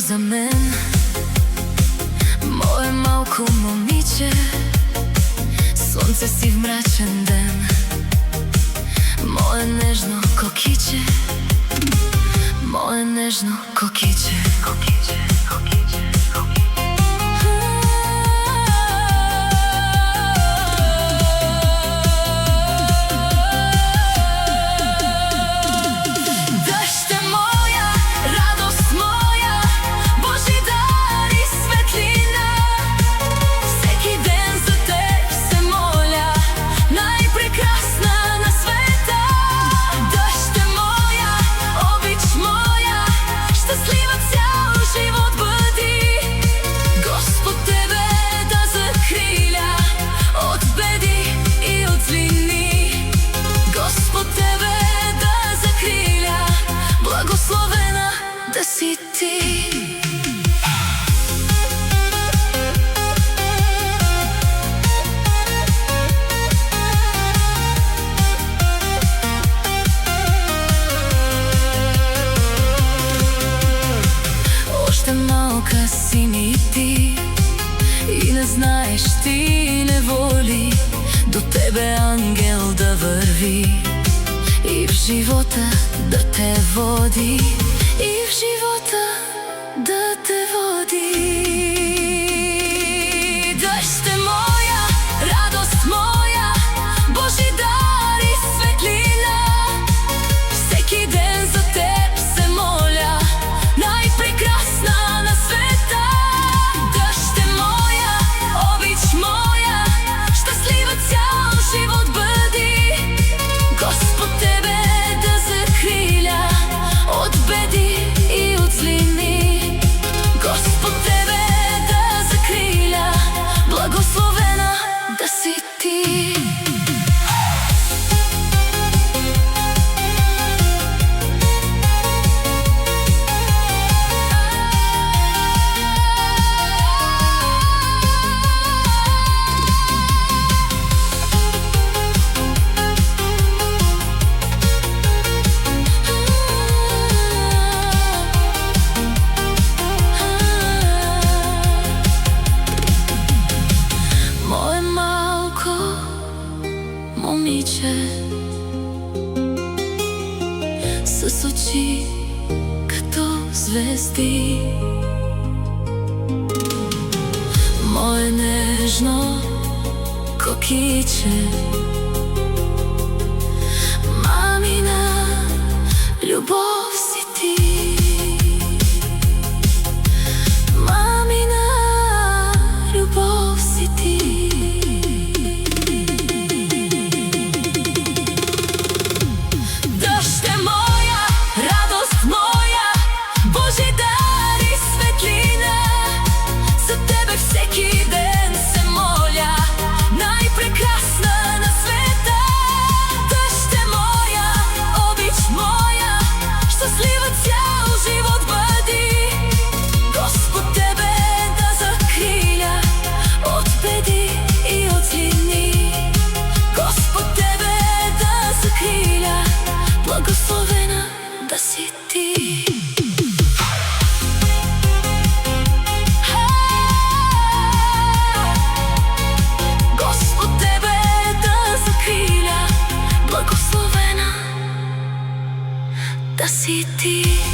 за мен, мое малко момиче. Сонце си в мрачен ден, мое нежно кокиче, мое нежно кокиче. Да си ти. Още малка си ми ти и не знаеш, ти не воли до тебе ангел да върви и в живота да те води, и в живота да те води. Дъжд е моя, радост моя, Божи дар и светлина. Всеки ден за теб се моля, най-прекрасна на света. Дъжд е моя, обич моя, щастлива цял живот бъди. Господ тебе да закриля от беди и от злини. Господ тебе да закриля, благословена да си ти. Момиче с очи като звезди, мое нежно кокиче, мамина любов си ти. Мамина любов си ти. Благословена да си ти. Господ тебе да закриля, благословена да си ти.